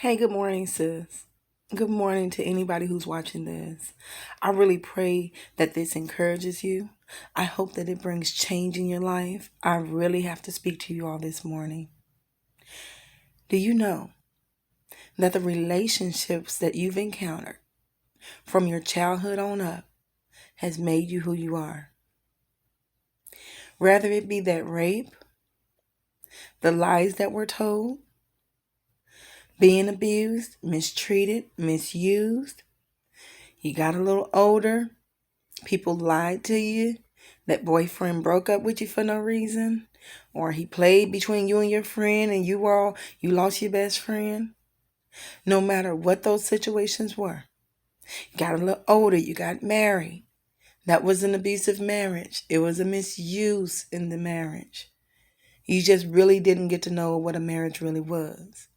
Hey, good morning, sis. Good morning to anybody who's watching this. I really pray that this encourages you. I hope that it brings change in your life. I really have to speak to you all this morning. Do you know that the relationships that you've encountered from your childhood on up has made you who you are? Whether it be that rape, the lies that were told, being abused, mistreated, misused, you got a little older, people lied to you, that boyfriend broke up with you for no reason, or he played between you and your friend and you lost your best friend. No matter what those situations were, you got a little older, you got married. That was an abusive marriage. It was a misuse in the marriage. You just really didn't get to know what a marriage really was.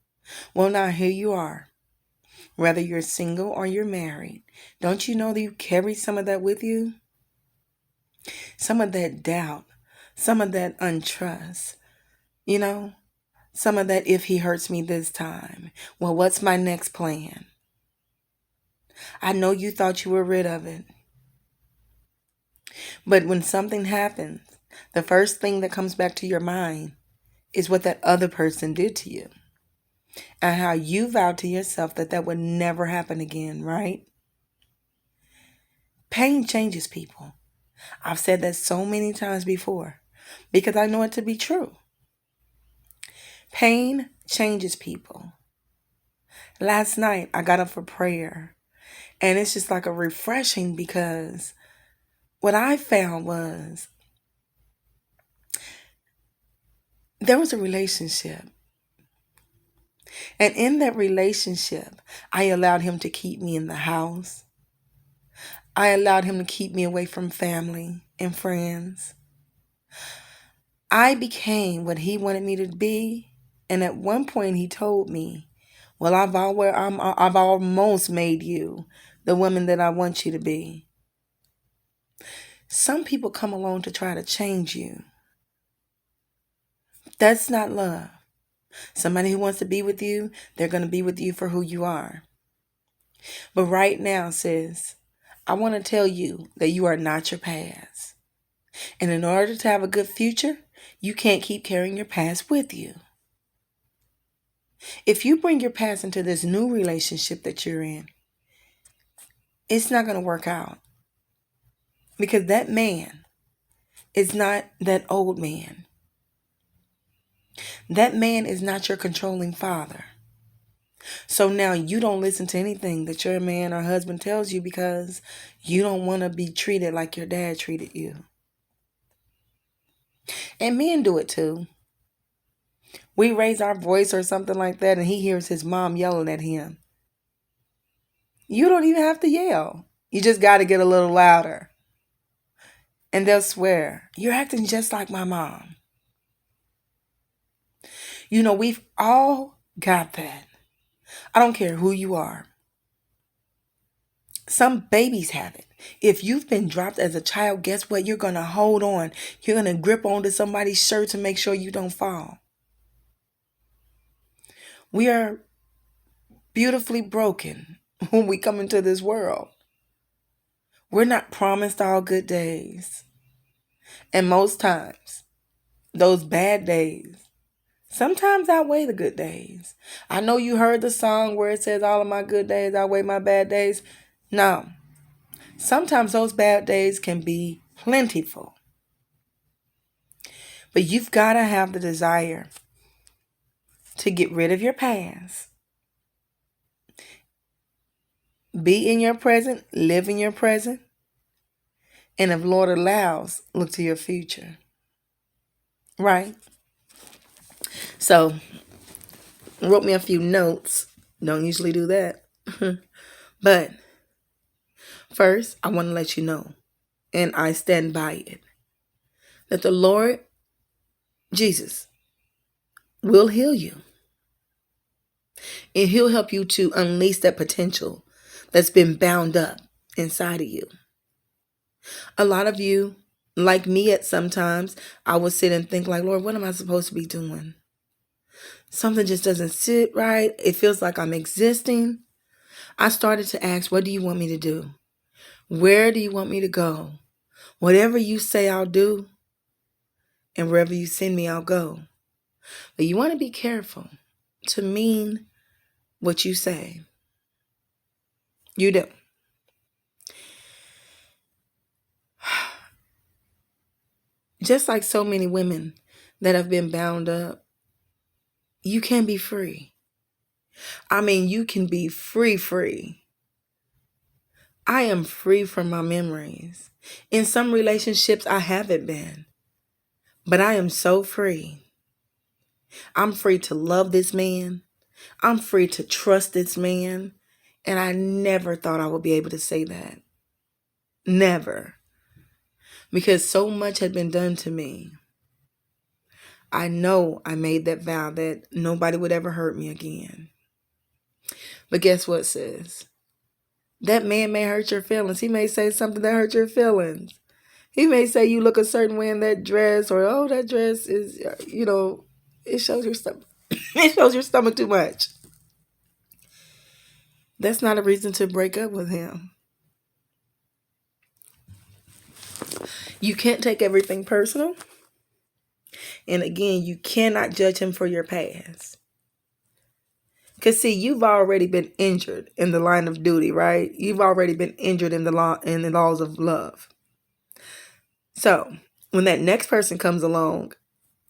Well, now here you are. Whether you're single or you're married, don't you know that you carry some of that with you? Some of that doubt, some of that untrust, you know, some of that if he hurts me this time. Well, what's my next plan? I know you thought you were rid of it. But when something happens, the first thing that comes back to your mind is what that other person did to you and how you vowed to yourself that that would never happen again, right? Pain changes people. I've said that so many times before because I know it to be true. Pain changes people. Last night, I got up for prayer, and it's just like a refreshing because what I found was there was a relationship. And in that relationship, I allowed him to keep me in the house. I allowed him to keep me away from family and friends. I became what he wanted me to be. And at one point, he told me, well, I've almost made you the woman that I want you to be. Some people come along to try to change you. That's not love. Somebody who wants to be with you, they're going to be with you for who you are. But right now, sis, I want to tell you that you are not your past. And in order to have a good future, you can't keep carrying your past with you. If you bring your past into this new relationship that you're in, it's not going to work out. Because that man is not that old man. That man is not your controlling father. So now you don't listen to anything that your man or husband tells you because you don't want to be treated like your dad treated you. And men do it too. We raise our voice or something like that and he hears his mom yelling at him. You don't even have to yell. You just got to get a little louder. And they'll swear, you're acting just like my mom. You know, we've all got that. I don't care who you are. Some babies have it. If you've been dropped as a child, guess what? You're going to hold on. You're going to grip onto somebody's shirt to make sure you don't fall. We are beautifully broken when we come into this world. We're not promised all good days. And most times, those bad days sometimes outweigh the good days. I know you heard the song where it says all of my good days outweigh my bad days. No. Sometimes those bad days can be plentiful. But you've got to have the desire to get rid of your past. Be in your present, live in your present, and if Lord allows, look to your future. Right? So, wrote me a few notes. Don't usually do that. But first, I want to let you know, and I stand by it, that the Lord Jesus will heal you. And he'll help you to unleash that potential that's been bound up inside of you. A lot of you, like me at sometimes, I would sit and think like, Lord, what am I supposed to be doing? Something just doesn't sit right. It feels like I'm existing. I started to ask, what do you want me to do? Where do you want me to go? Whatever you say, I'll do. And wherever you send me, I'll go. But you want to be careful to mean what you say. You do. Just like so many women that have been bound up, you can be free. I mean, you can be free. I am free from my memories. In some relationships, I haven't been, but I am so free. I'm free to love this man. I'm free to trust this man. And I never thought I would be able to say that. Never. Because so much had been done to me. I know I made that vow that nobody would ever hurt me again. But guess what, sis? That man may hurt your feelings. He may say something that hurt your feelings. He may say you look a certain way in that dress, or, oh, that dress is, it shows your stomach. It shows your stomach too much. That's not a reason to break up with him. You can't take everything personal. And again, you cannot judge him for your past. Because see, you've already been injured in the line of duty, right? You've already been injured in the laws of love. So when that next person comes along,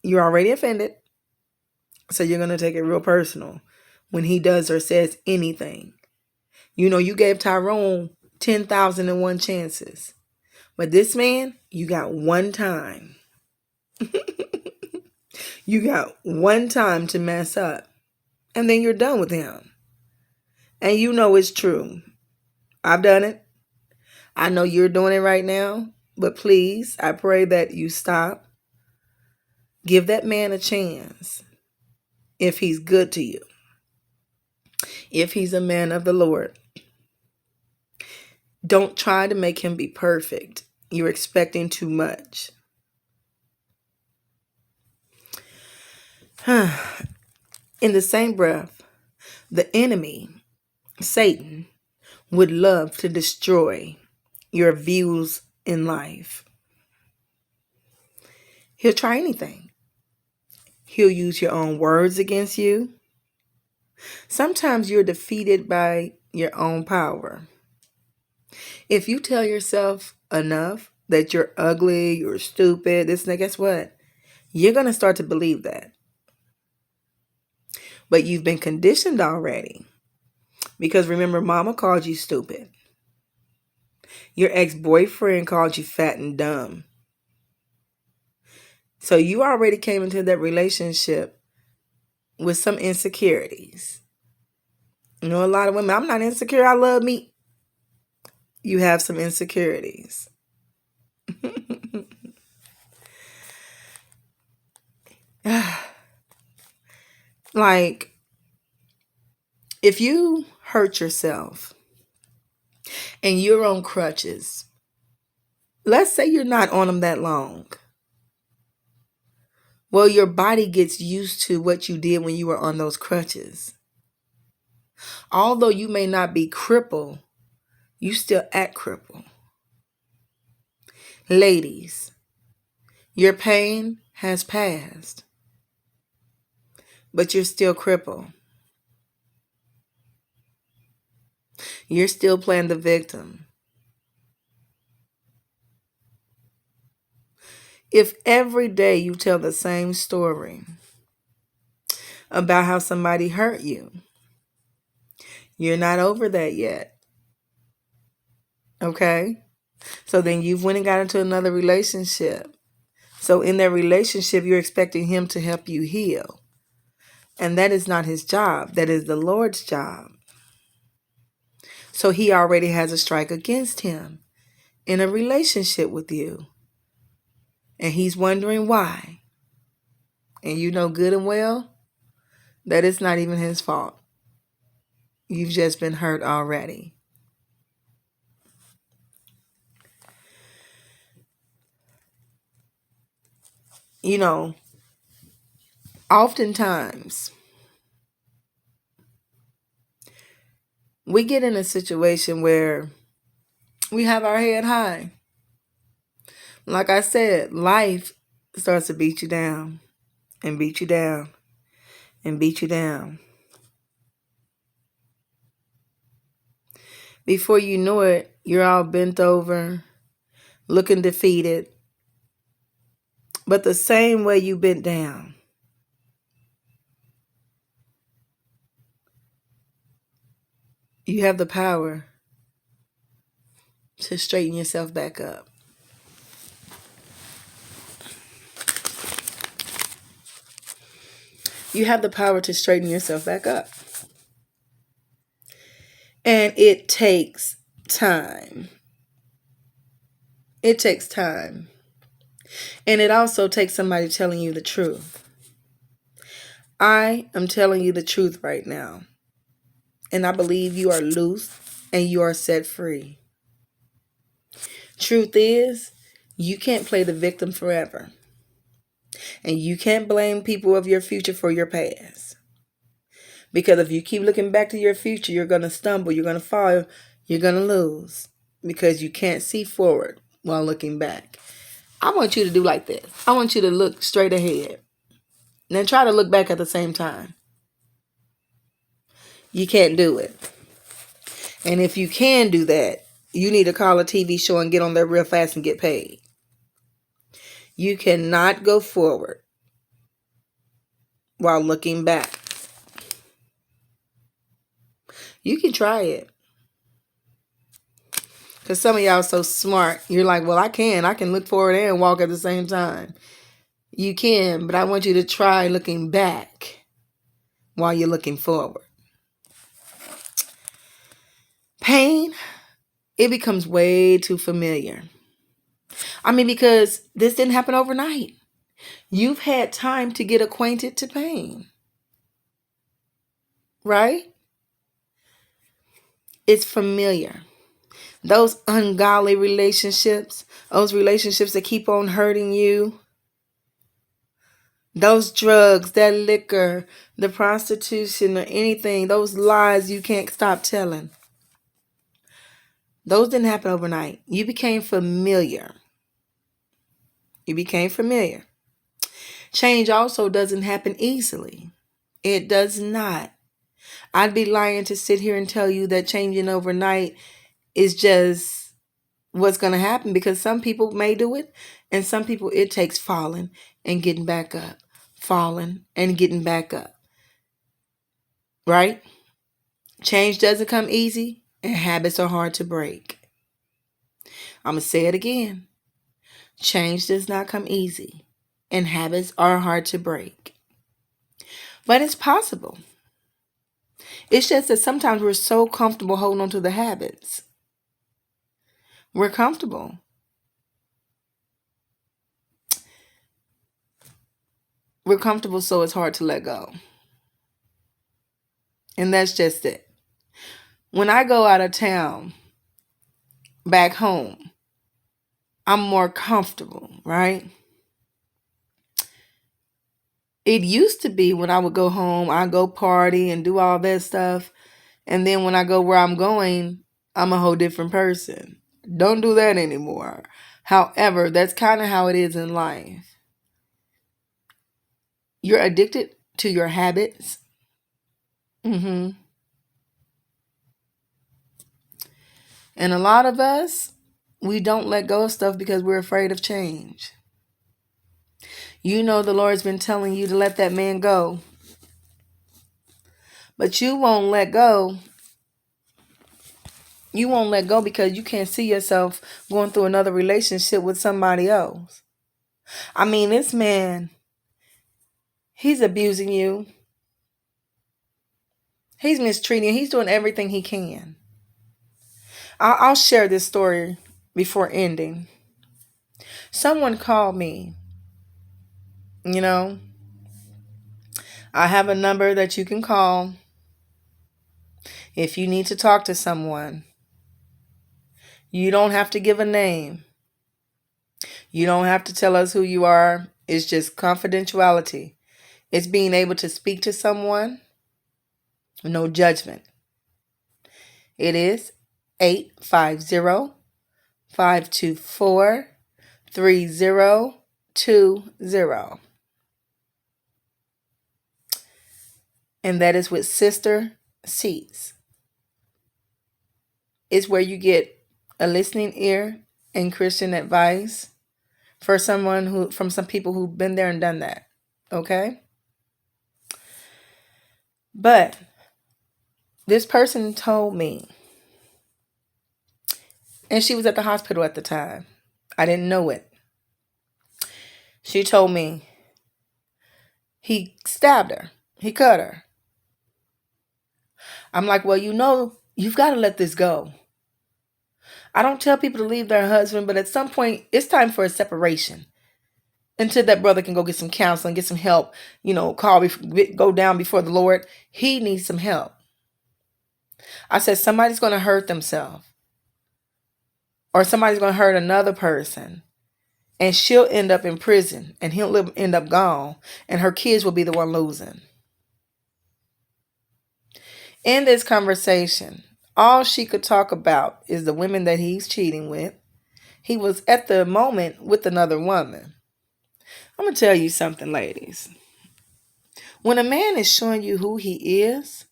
you're already offended. So you're going to take it real personal when he does or says anything. You gave Tyrone 10,001 chances. But this man, you got one time. You got one time to mess up. And then you're done with him. And you know it's true. I've done it. I know you're doing it right now. But please, I pray that you stop. Give that man a chance. If he's good to you. If he's a man of the Lord. Don't try to make him be perfect. You're expecting too much. In the same breath, the enemy, Satan, would love to destroy your views in life. He'll try anything. He'll use your own words against you. Sometimes you're defeated by your own power. If you tell yourself enough that you're ugly, you're stupid, this and that, guess what? You're going to start to believe that. But you've been conditioned already. Because remember, mama called you stupid. Your ex-boyfriend called you fat and dumb. So you already came into that relationship with some insecurities. A lot of women, I'm not insecure, I love me. You have some insecurities. Like, if you hurt yourself and you're on crutches, let's say you're not on them that long. Well, your body gets used to what you did when you were on those crutches. Although you may not be crippled, you still act crippled. Ladies, your pain has passed, but you're still crippled. You're still playing the victim. If every day you tell the same story about how somebody hurt you, you're not over that yet. Okay? So then you've went and got into another relationship. So in that relationship, you're expecting him to help you heal. And that is not his job. That is the Lord's job. So he already has a strike against him in a relationship with you. And he's wondering why. And you know good and well that it's not even his fault. You've just been hurt already. Oftentimes we get in a situation where we have our head high. Like I said, life starts to beat you down and beat you down and beat you down. Before you know it, you're all bent over, looking defeated, but the same way you bent down. You have the power to straighten yourself back up. You have the power to straighten yourself back up. And it takes time. It takes time. And it also takes somebody telling you the truth. I am telling you the truth right now. And I believe you are loose and you are set free. Truth is, you can't play the victim forever. And you can't blame people of your future for your past. Because if you keep looking back to your future, you're going to stumble, you're going to fall, you're going to lose. Because you can't see forward while looking back. I want you to do like this. I want you to look straight ahead. And then try to look back at the same time. You can't do it. And if you can do that, you need to call a TV show and get on there real fast and get paid. You cannot go forward while looking back. You can try it. Because some of y'all are so smart. You're like, well, I can look forward and walk at the same time. You can, but I want you to try looking back while you're looking forward. Pain, it becomes way too familiar. I mean, because this didn't happen overnight. You've had time to get acquainted to pain. Right? It's familiar. Those ungodly relationships, those relationships that keep on hurting you, those drugs, that liquor, the prostitution or anything, those lies you can't stop telling. Those didn't happen overnight. You became familiar. You became familiar. Change also doesn't happen easily. It does not. I'd be lying to sit here and tell you that changing overnight is just what's going to happen, because some people may do it and some people it takes falling and getting back up, falling and getting back up. Right? Change doesn't come easy and habits are hard to break. I'm going to say it again. Change does not come easy and habits are hard to break. But it's possible. It's just that sometimes we're so comfortable holding on to the habits. We're comfortable. We're comfortable, so it's hard to let go. And that's just it. When I go out of town, back home, I'm more comfortable, right? It used to be when I would go home, I'd go party and do all that stuff. And then when I go where I'm going, I'm a whole different person. Don't do that anymore. However, that's kind of how it is in life. You're addicted to your habits. And a lot of us, we don't let go of stuff because we're afraid of change. You know the Lord's been telling you to let that man go. But you won't let go. You won't let go because you can't see yourself going through another relationship with somebody else. I mean, this man, he's abusing you. He's mistreating you. He's doing everything he can. I'll share this story before ending. Someone called me. I have a number that you can call if you need to talk to someone. You don't have to give a name. You don't have to tell us who you are. It's just confidentiality. It's being able to speak to someone. No judgment. It is 850-524-3020. And that is with Sister Seats. It's where you get a listening ear and Christian advice from some people who've been there and done that. Okay? But this person told me, and she was at the hospital at the time. I didn't know it. She told me he stabbed her. He cut her. I'm like, well, you've got to let this go. I don't tell people to leave their husband, but at some point, it's time for a separation. Until that brother can go get some counseling, get some help, go down before the Lord. He needs some help. I said, somebody's going to hurt themselves. Or somebody's going to hurt another person. And she'll end up in prison. And he'll end up gone. And her kids will be the one losing. In this conversation, all she could talk about is the women that he's cheating with. He was at the moment with another woman. I'm going to tell you something, ladies. When a man is showing you who he is,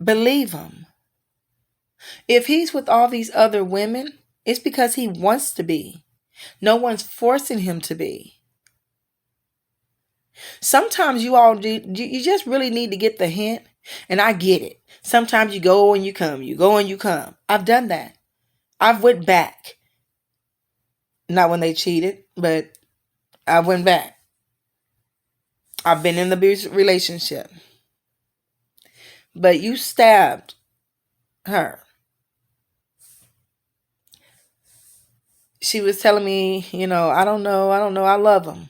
believe him. If he's with all these other women, it's because he wants to be. No one's forcing him to be. Sometimes you just really need to get the hint, and I get it. Sometimes you go and you come, you go and you come. I've done that. I've went back. Not when they cheated, but I went back. I've been in the abusive relationship. But you stabbed her. She was telling me, I don't know, I love him.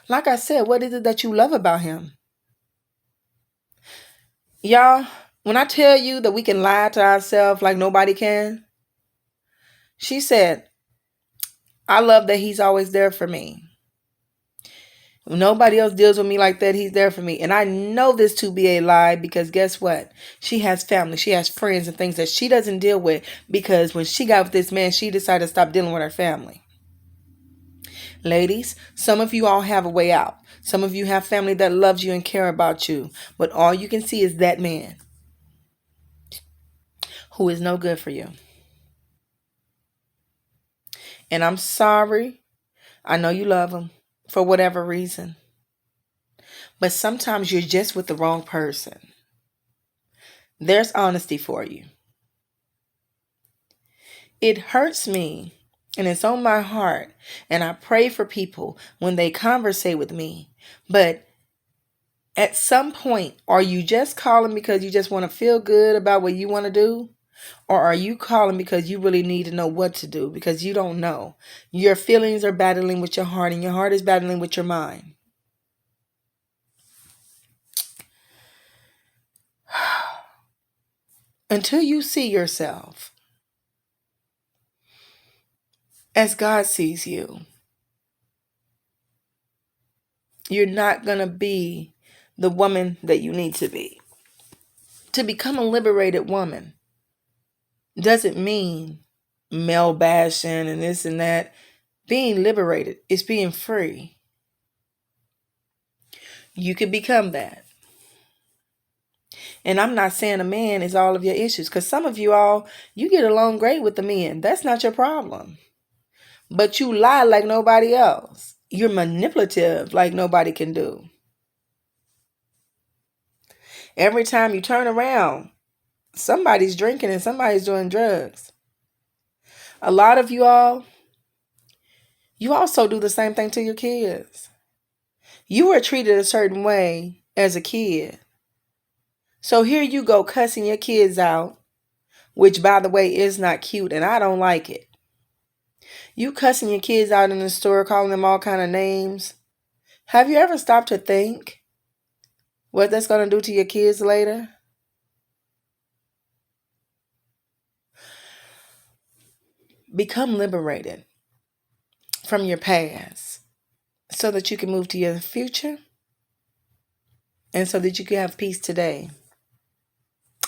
Like I said, what is it that you love about him? Y'all, when I tell you that we can lie to ourselves like nobody can, she said, I love that he's always there for me. When nobody else deals with me like that, he's there for me. And I know this to be a lie because guess what? She has family. She has friends and things that she doesn't deal with because when she got with this man, she decided to stop dealing with her family. Ladies, some of you all have a way out. Some of you have family that loves you and care about you. But all you can see is that man who is no good for you. And I'm sorry. I know you love him for whatever reason. But sometimes you're just with the wrong person. There's honesty for you. It hurts me and it's on my heart. And I pray for people when they conversate with me. But at some point, are you just calling because you just want to feel good about what you want to do? Or are you calling because you really need to know what to do because you don't know? Your feelings are battling with your heart and your heart is battling with your mind. Until you see yourself as God sees you, you're not going to be the woman that you need to be. To become a liberated woman doesn't mean male bashing and this and that. Being liberated is being free. You can become that. And I'm not saying a man is all of your issues because some of you all, you get along great with the men. That's not your problem. But you lie like nobody else. You're manipulative like nobody can do. Every time you turn around, somebody's drinking and somebody's doing drugs. A lot of you all, you also do the same thing to your kids. You were treated a certain way as a kid. So here you go cussing your kids out, which by the way is not cute and I don't like it. You cussing your kids out in the store, calling them all kind of names. Have you ever stopped to think what that's going to do to your kids later? Become liberated from your past so that you can move to your future and so that you can have peace today.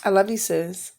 I love you, sis.